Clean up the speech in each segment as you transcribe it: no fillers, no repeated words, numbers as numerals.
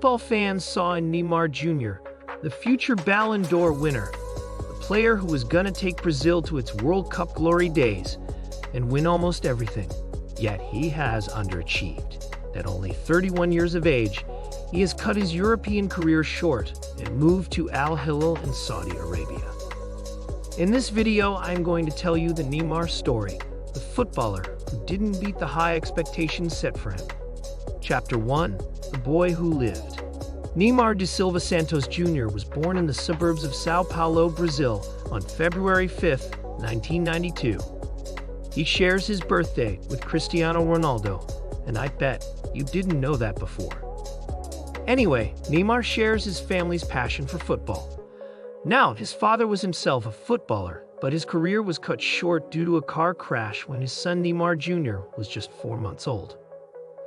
Football fans saw in Neymar Jr., the future Ballon d'Or winner, the player who was gonna take Brazil to its World Cup glory days and win almost everything. Yet he has underachieved. At only 31 years of age, he has cut his European career short and moved to Al Hilal in Saudi Arabia. In this video, I'm going to tell you the Neymar story, the footballer who didn't meet the high expectations set for him. Chapter 1. The Boy Who Lived. Neymar da Silva Santos Jr. was born in the suburbs of São Paulo, Brazil, on February 5, 1992. He shares his birthday with Cristiano Ronaldo, and I bet you didn't know that before. Anyway, Neymar shares his family's passion for football. Now, his father was himself a footballer, but his career was cut short due to a car crash when his son Neymar Jr. was just 4 months old.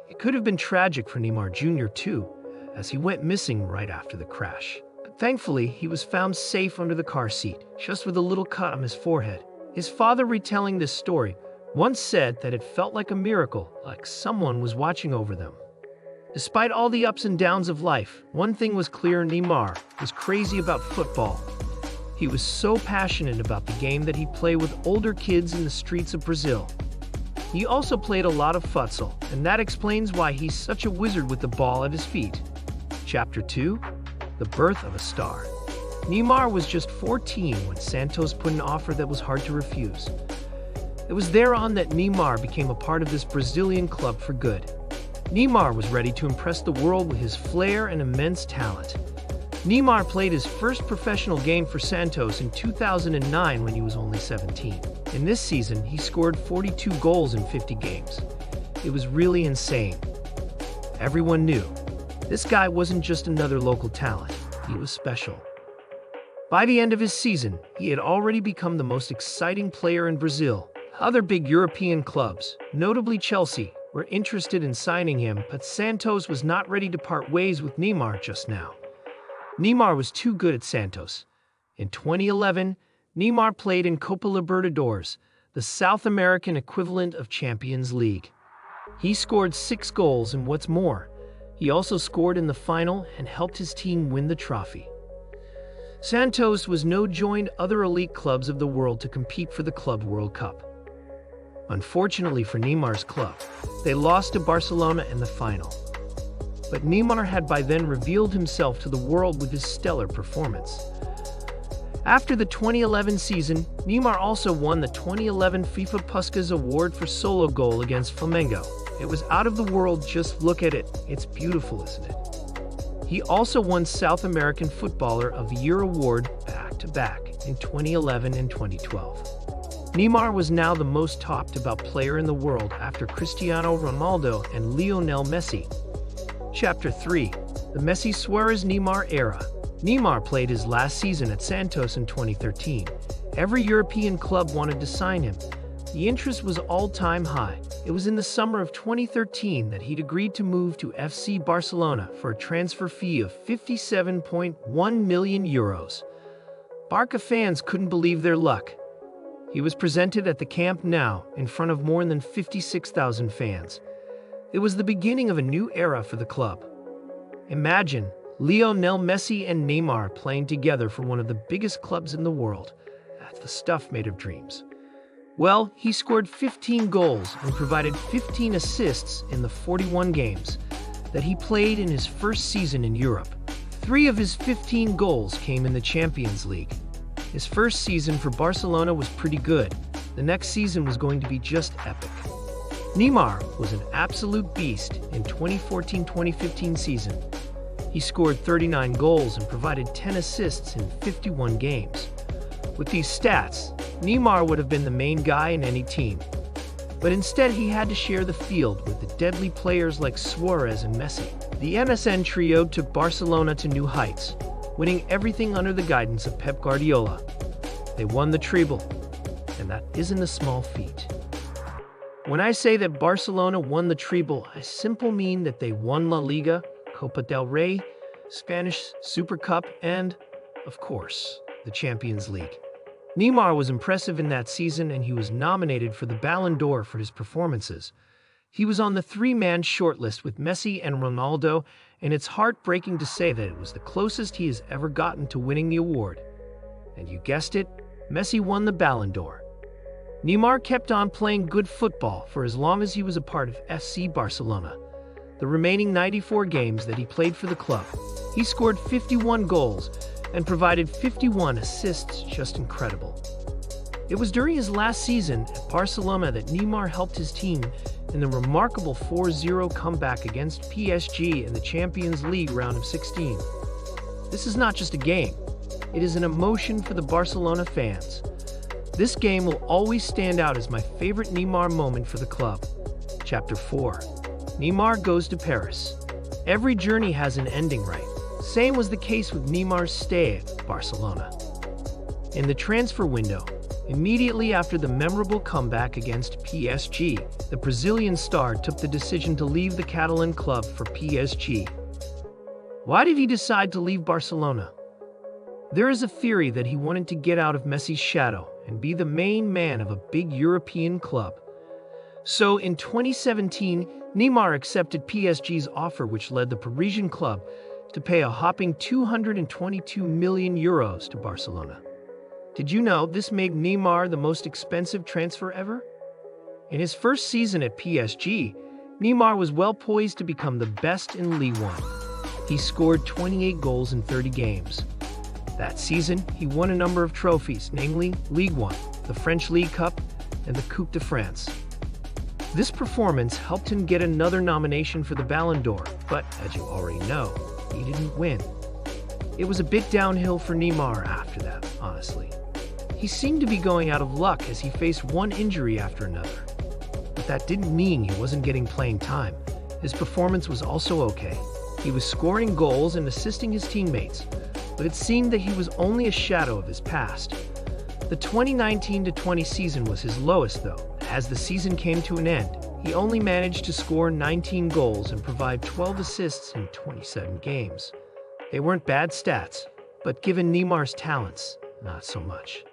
It could have been tragic for Neymar Jr. too, as he went missing right after the crash. But thankfully, he was found safe under the car seat, just with a little cut on his forehead. His father, retelling this story, once said that it felt like a miracle, like someone was watching over them. Despite all the ups and downs of life, one thing was clear: Neymar was crazy about football. He was so passionate about the game that he played with older kids in the streets of Brazil. He also played a lot of futsal, and that explains why he's such a wizard with the ball at his feet. Chapter 2. The Birth of a Star. Neymar was just 14 when Santos put an offer that was hard to refuse. It was thereon that Neymar became a part of this Brazilian club for good. Neymar was ready to impress the world with his flair and immense talent. Neymar played his first professional game for Santos in 2009 when he was only 17. In this season, he scored 42 goals in 50 games. It was really insane. Everyone knew this guy wasn't just another local talent, he was special. By the end of his season, he had already become the most exciting player in Brazil. Other big European clubs, notably Chelsea, were interested in signing him, but Santos was not ready to part ways with Neymar just now. Neymar was too good at Santos. In 2011, Neymar played in Copa Libertadores, the South American equivalent of Champions League. He scored 6 goals, and what's more, he also scored in the final and helped his team win the trophy. Santos was now joined other elite clubs of the world to compete for the Club World Cup. Unfortunately for Neymar's club, they lost to Barcelona in the final. But Neymar had by then revealed himself to the world with his stellar performance. After the 2011 season, Neymar also won the 2011 FIFA Puskas Award for solo goal against Flamengo. It was out of the world. Just look at it. It's beautiful, isn't it? He also won South American Footballer of the Year award back-to-back in 2011 and 2012. Neymar was now the most talked about player in the world after Cristiano Ronaldo and Lionel Messi. Chapter 3. The Messi-Suarez-Neymar Era. Neymar played his last season at Santos in 2013. Every European club wanted to sign him. The interest was all-time high. It was in the summer of 2013 that he'd agreed to move to FC Barcelona for a transfer fee of 57.1 million euros. Barca fans couldn't believe their luck. He was presented at the Camp Nou in front of more than 56,000 fans. It was the beginning of a new era for the club. Imagine Lionel Messi and Neymar playing together for one of the biggest clubs in the world. That's the stuff made of dreams. Well, he scored 15 goals and provided 15 assists in the 41 games that he played in his first season in Europe. 3 of his 15 goals came in the Champions League. His first season for Barcelona was pretty good. The next season was going to be just epic. Neymar was an absolute beast in 2014-2015 season. He scored 39 goals and provided 10 assists in 51 games. With these stats, Neymar would have been the main guy in any team. But instead, he had to share the field with the deadly players like Suarez and Messi. The MSN trio took Barcelona to new heights, winning everything under the guidance of Pep Guardiola. They won the treble, and that isn't a small feat. When I say that Barcelona won the treble, I simply mean that they won La Liga, Copa del Rey, Spanish Super Cup, and, of course, the Champions League. Neymar was impressive in that season, and he was nominated for the Ballon d'Or for his performances. He was on the 3-man shortlist with Messi and Ronaldo, and it's heartbreaking to say that it was the closest he has ever gotten to winning the award. And you guessed it, Messi won the Ballon d'Or. Neymar kept on playing good football for as long as he was a part of FC Barcelona. The remaining 94 games that he played for the club, he scored 51 goals and provided 51 assists, just incredible. It was during his last season at Barcelona that Neymar helped his team in the remarkable 4-0 comeback against PSG in the Champions League round of 16. This is not just a game, it is an emotion for the Barcelona fans. This game will always stand out as my favorite Neymar moment for the club. Chapter 4. Neymar goes to Paris. Every journey has an ending, right? Same was the case with Neymar's stay at Barcelona. In the transfer window, immediately after the memorable comeback against PSG, the Brazilian star took the decision to leave the Catalan club for PSG. Why did he decide to leave Barcelona? There is a theory that he wanted to get out of Messi's shadow and be the main man of a big European club. So in 2017, Neymar accepted PSG's offer, which led the Parisian club to pay a hopping €222 million to Barcelona. Did you know this made Neymar the most expensive transfer ever? In his first season at PSG, Neymar was well poised to become the best in Ligue 1. He scored 28 goals in 30 games. That season, he won a number of trophies, namely Ligue 1, the French League Cup, and the Coupe de France. This performance helped him get another nomination for the Ballon d'Or, but as you already know, he didn't win. It was a bit downhill for Neymar after that, honestly. He seemed to be going out of luck as he faced one injury after another. But that didn't mean he wasn't getting playing time. His performance was also okay. He was scoring goals and assisting his teammates, but it seemed that he was only a shadow of his past. The 2019-20 season was his lowest, though. As the season came to an end, he only managed to score 19 goals and provide 12 assists in 27 games. They weren't bad stats, but given Neymar's talents, not so much.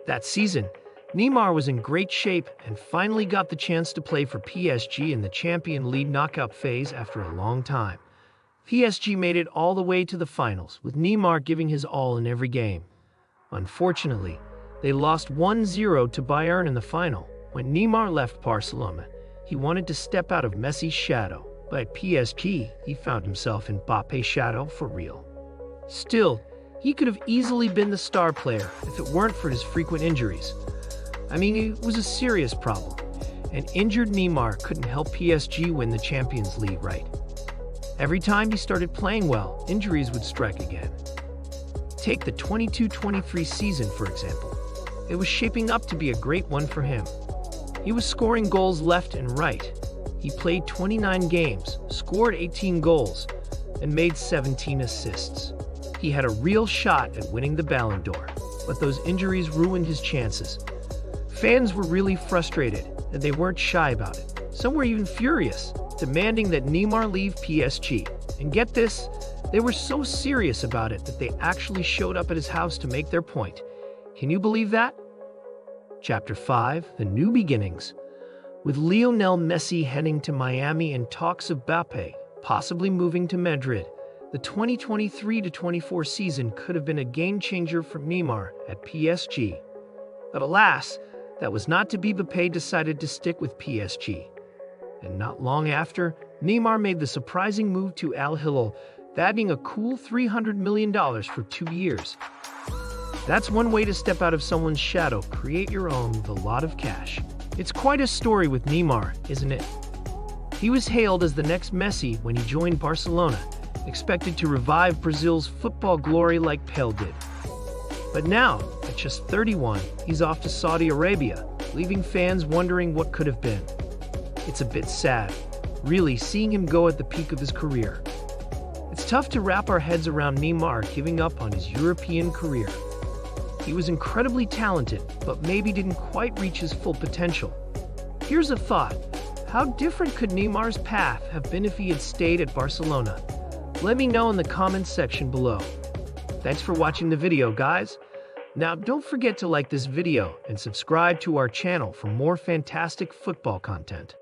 That season, Neymar was in great shape and finally got the chance to play for PSG in the Champions League knockout phase after a long time. PSG made it all the way to the finals, with Neymar giving his all in every game. Unfortunately, they lost 1-0 to Bayern in the final. When Neymar left Barcelona, he wanted to step out of Messi's shadow, but at PSG, he found himself in Mbappe's shadow for real. Still, he could have easily been the star player if it weren't for his frequent injuries. I mean, it was a serious problem, and injured Neymar couldn't help PSG win the Champions League, right? Every time he started playing well, injuries would strike again. Take the 22-23 season, for example. It was shaping up to be a great one for him. He was scoring goals left and right. He played 29 games, scored 18 goals, and made 17 assists. He had a real shot at winning the Ballon d'Or, but those injuries ruined his chances. Fans were really frustrated, and they weren't shy about it. Some were even furious, demanding that Neymar leave PSG. And get this, they were so serious about it that they actually showed up at his house to make their point. Can you believe that? Chapter 5, The New Beginnings. With Lionel Messi heading to Miami and talks of Mbappe possibly moving to Madrid, the 2023-24 season could have been a game-changer for Neymar at PSG. But alas, that was not to be. Mbappe decided to stick with PSG. And not long after, Neymar made the surprising move to Al Hilal, bagging a cool $300 million for 2 years. That's one way to step out of someone's shadow, create your own with a lot of cash. It's quite a story with Neymar, isn't it? He was hailed as the next Messi when he joined Barcelona, expected to revive Brazil's football glory like Pelé did. But now, at just 31, he's off to Saudi Arabia, leaving fans wondering what could have been. It's a bit sad, really, seeing him go at the peak of his career. It's tough to wrap our heads around Neymar giving up on his European career. He was incredibly talented, but maybe didn't quite reach his full potential. Here's a thought. How different could Neymar's path have been if he had stayed at Barcelona? Let me know in the comments section below. Thanks for watching the video, guys. Now, don't forget to like this video and subscribe to our channel for more fantastic football content.